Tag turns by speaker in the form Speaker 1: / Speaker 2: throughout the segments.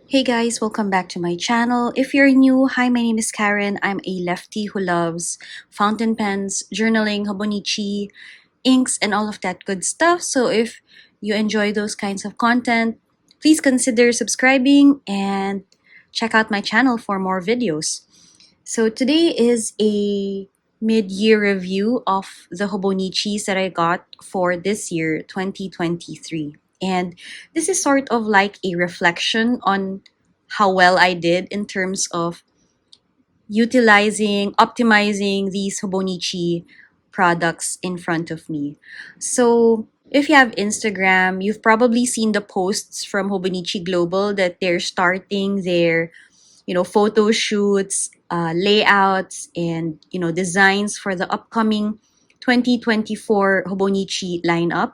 Speaker 1: Hey guys, welcome back to my channel. If you're new, hi, my name is Karen. I'm a lefty who loves fountain pens, journaling, Hobonichi, inks, and all of that good stuff. So if you enjoy those kinds of content, please consider subscribing and check out my channel for more videos. So today is a mid-year review of the Hobonichis that I got for this year, 2023. And this is sort of like a reflection on how well I did in terms of utilizing, optimizing these Hobonichi products in front of me. So if you have Instagram, you've probably seen the posts from Hobonichi Global that they're starting their photo shoots, layouts, and designs for the upcoming 2024 Hobonichi lineup.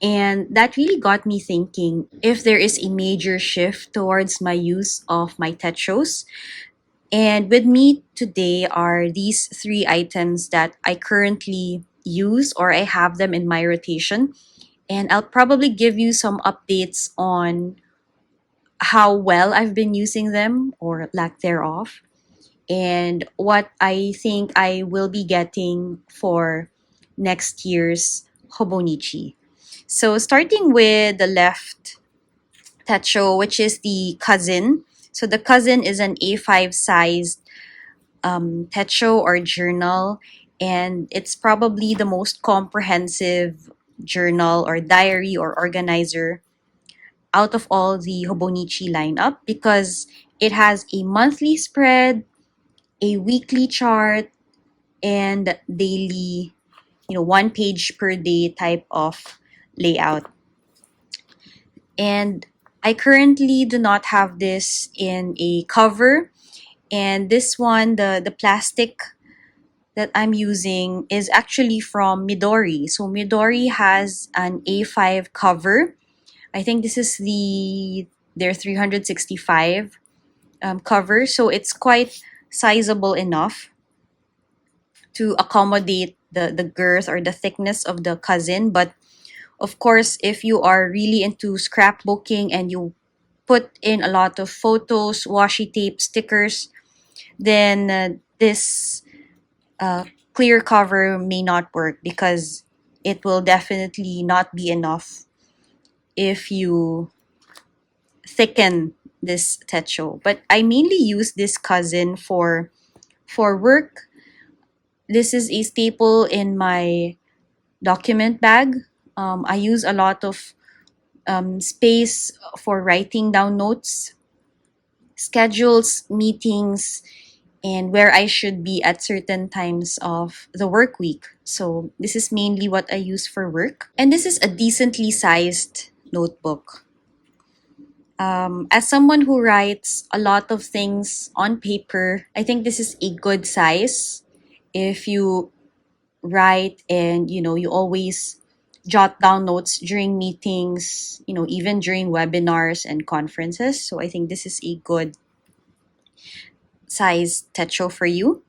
Speaker 1: And that really got me thinking if there is a major shift towards my use of my techos. And with me today are these three items that I currently use or I have them in my rotation. And I'll probably give you some updates on how well I've been using them or lack thereof, and what I think I will be getting for next year's Hobonichi. So starting with the left techo, which is the cousin. So the cousin is an A5 sized techo or journal, and it's probably the most comprehensive journal or diary or organizer out of all the Hobonichi lineup because it has a monthly spread, a weekly chart, and daily, one page per day type of layout. And I currently do not have this in a cover. And this one, the plastic that I'm using is actually from Midori. So Midori has an A5 cover. I think this is their 365 cover. So it's quite sizable enough to accommodate the girth or the thickness of the cousin. But of course, if you are really into scrapbooking and you put in a lot of photos, washi tape, stickers, then this uh, clear cover may not work because it will definitely not be enough if you thicken this techo. But I mainly use this cousin for work. This is a staple in my document bag. I use a lot of space for writing down notes, schedules, meetings, and where I should be at certain times of the work week. So this is mainly what I use for work. And this is a decently sized notebook. As someone who writes a lot of things on paper, I think this is a good size. If you write and you always jot down notes during meetings, even during webinars and conferences. So I think this is a good size techo for you.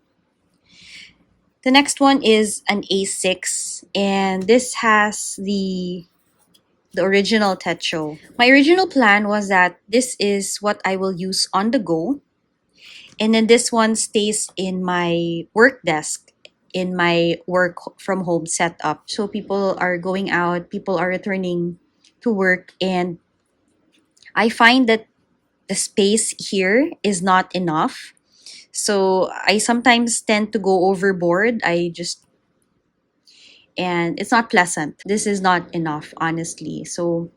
Speaker 1: The next one is an A6, and this has the original techo. My original plan was that this is what I will use on the go, and then this one stays in my work desk, in my work from home setup. So people are going out, people are returning to work, and I find that the space here is not enough. So I sometimes tend to go overboard. And it's not pleasant. This is not enough, honestly. So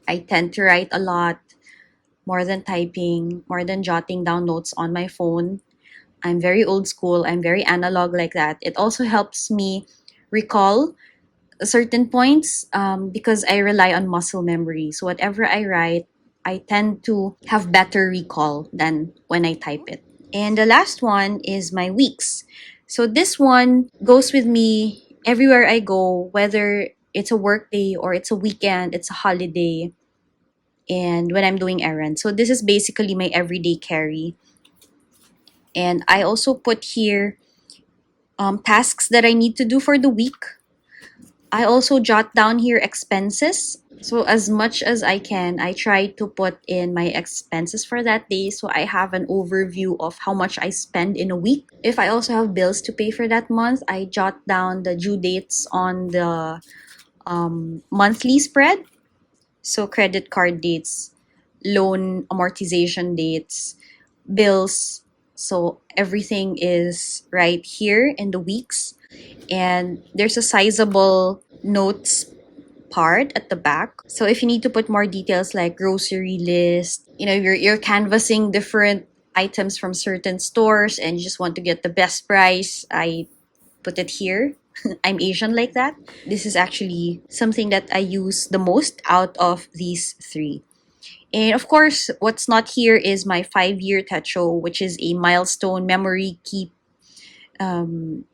Speaker 1: I tend to write a lot, more than typing, more than jotting down notes on my phone. I'm very old school. I'm very analog like that. It also helps me recall certain points because I rely on muscle memory. So whatever I write, I tend to have better recall than when I type it. And the last one is my weeks. So this one goes with me everywhere I go, whether it's a work day or it's a weekend, it's a holiday, and when I'm doing errands. So this is basically my everyday carry. And I also put here tasks that I need to do for the week. I also jot down here expenses. So as much as I can, I try to put in my expenses for that day so I have an overview of how much I spend in a week. If I also have bills to pay for that month, I jot down the due dates on the monthly spread. So credit card dates, loan amortization dates, bills. So everything is right here in the weeks. And there's a sizable notes part at the back. So if you need to put more details like grocery list, you're canvassing different items from certain stores and you just want to get the best price, I put it here. I'm Asian like that. This is actually something that I use the most out of these three. And of course, what's not here is my 5-year techo, which is a milestone memory keep um,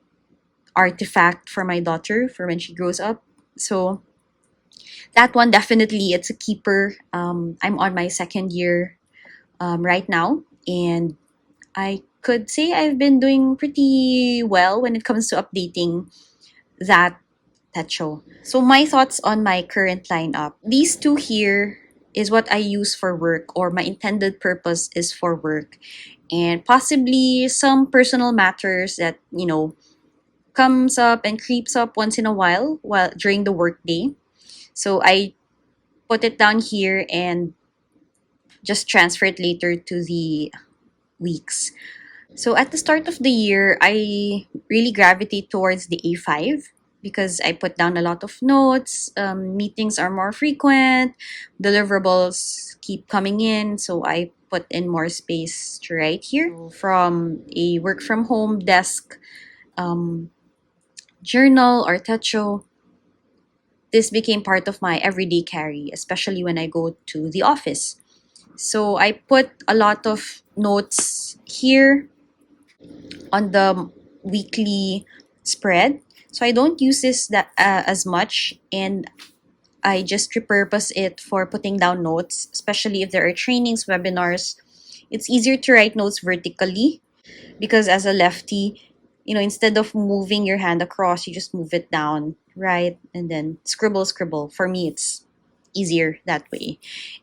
Speaker 1: artifact for my daughter for when she grows up. So that one definitely it's a keeper. I'm on my second year right now, and I could say I've been doing pretty well when it comes to updating that show. So my thoughts on my current lineup. These two here is what I use for work or my intended purpose is for work. And possibly some personal matters that, comes up and creeps up once in a while during the workday. So I put it down here and just transfer it later to the weeks. So at the start of the year, I really gravitate towards the A5 because I put down a lot of notes. Meetings are more frequent, deliverables keep coming in, so I put in more space to write here. So from a work from home desk um, journal or techo, this became part of my everyday carry, especially when I go to the office. So I put a lot of notes here on the weekly spread. So I don't use this that as much, and I just repurpose it for putting down notes, especially if there are trainings, webinars. It's easier to write notes vertically because as a lefty, instead of moving your hand across, you just move it down, right? And then scribble, scribble. For me, it's easier that way.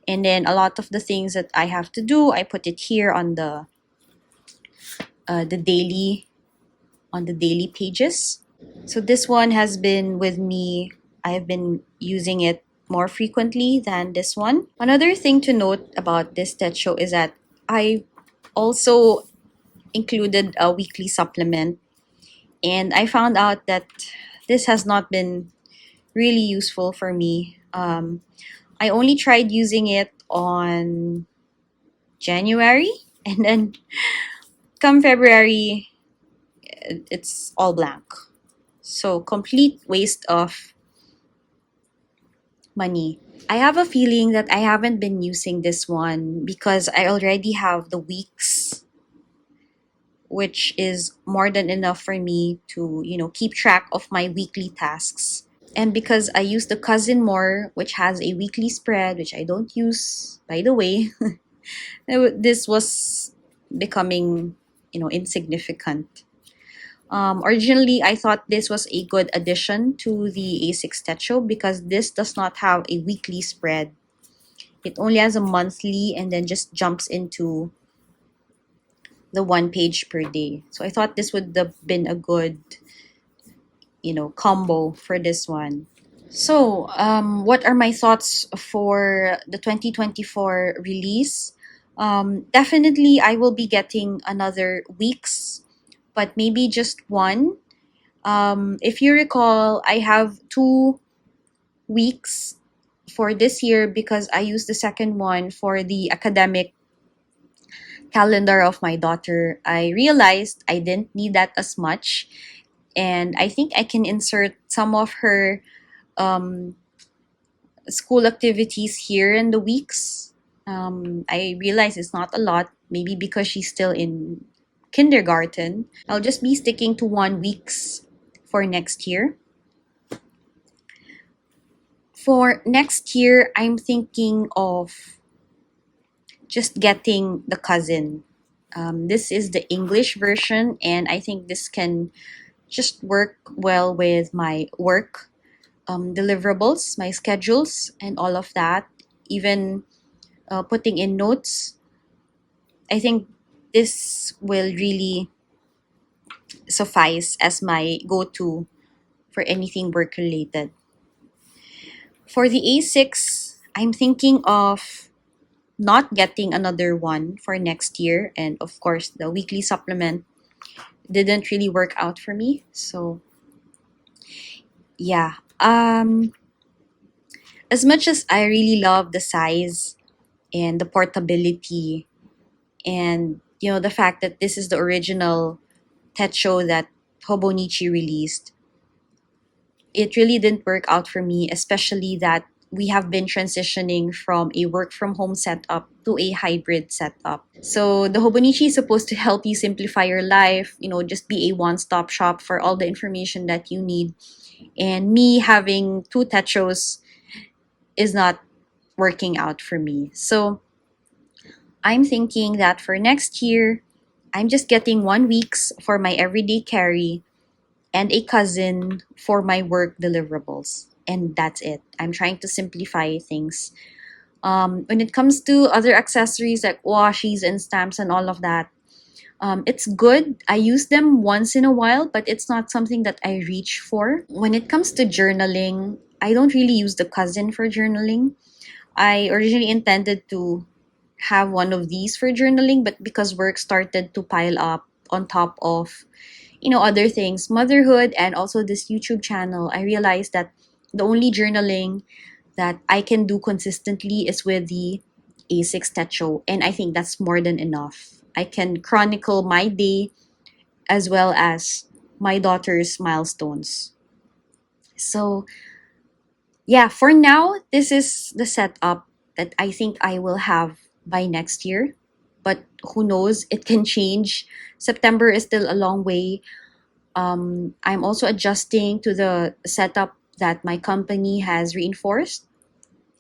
Speaker 1: And then a lot of the things that I have to do, I put it here on the daily on the daily pages. So this one has been with me. I've been using it more frequently than this one. Another thing to note about this techo is that I also included a weekly supplement, and I found out that this has not been really useful for me. I only tried using it on January, and then come February, it's all blank. So complete waste of money. I have a feeling that I haven't been using this one because I already have the weeks, which is more than enough for me to, keep track of my weekly tasks. And because I use the cousin more, which has a weekly spread, which I don't use, by the way, this was becoming, insignificant. Originally, I thought this was a good addition to the A6 Techo because this does not have a weekly spread. It only has a monthly and then just jumps into the one page per day. So I thought this would have been a good, combo for this one. So, what are my thoughts for the 2024 release? Definitely, I will be getting another weeks, but maybe just one. If you recall, I have 2 weeks for this year because I used the second one for the academic calendar of my daughter. I realized I didn't need that as much, and I think I can insert some of her um, school activities here in the weeks. I realize it's not a lot, maybe because she's still in kindergarten. I'll just be sticking to 1 weeks for next year. For next year, I'm thinking of just getting the cousin. This is the English version, and I think this can just work well with my work deliverables, my schedules, and all of that. Even putting in notes. I think this will really suffice as my go-to for anything work related. For the A6, I'm thinking of not getting another one for next year. And of course, the weekly supplement didn't really work out for me. So, yeah. As much as I really love the size and the portability and the fact that this is the original Techo that Hobonichi released, it really didn't work out for me, especially that we have been transitioning from a work from home setup to a hybrid setup. So the Hobonichi is supposed to help you simplify your life, just be a one-stop shop for all the information that you need. And me having two Techos is not working out for me. So I'm thinking that for next year, I'm just getting 1 week's for my everyday carry and a cousin for my work deliverables. And that's it. I'm trying to simplify things. When it comes to other accessories like washies and stamps and all of that, it's good. I use them once in a while, but it's not something that I reach for. When it comes to journaling, I don't really use the cousin for journaling. I originally intended to have one of these for journaling, but because work started to pile up on top of other things, motherhood, and also this YouTube channel, I realized that the only journaling that I can do consistently is with the A6 Techo, and I think that's more than enough. I can chronicle my day as well as my daughter's milestones. So, yeah, for now, this is the setup that I think I will have by next year. But who knows? It can change. September is still a long way. I'm also adjusting to the setup that my company has reinforced,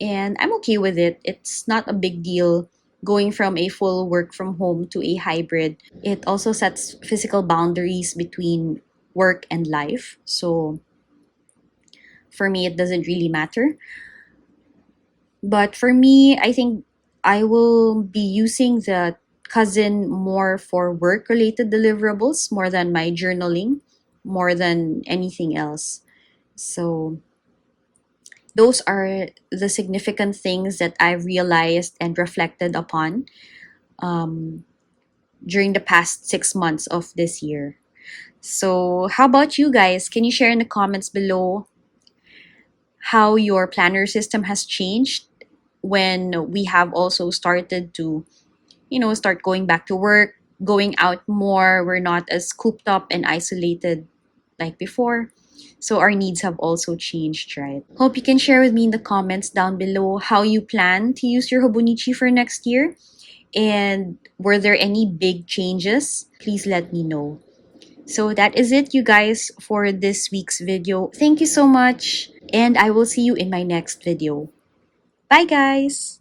Speaker 1: and I'm okay with it. It's not a big deal going from a full work from home to a hybrid. It also sets physical boundaries between work and life. So for me, it doesn't really matter. But for me, I think I will be using the cousin more for work related deliverables more than my journaling, more than anything else. So those are the significant things that I realized and reflected upon um, during the past 6 months of this year. So, how about you guys? Can you share in the comments below how your planner system has changed when we have also started to, start going back to work, going out more? We're not as cooped up and isolated like before. So our needs have also changed, right? Hope you can share with me in the comments down below how you plan to use your Hobonichi for next year. And were there any big changes? Please let me know. So that is it, you guys, for this week's video. Thank you so much, and I will see you in my next video. Bye, guys!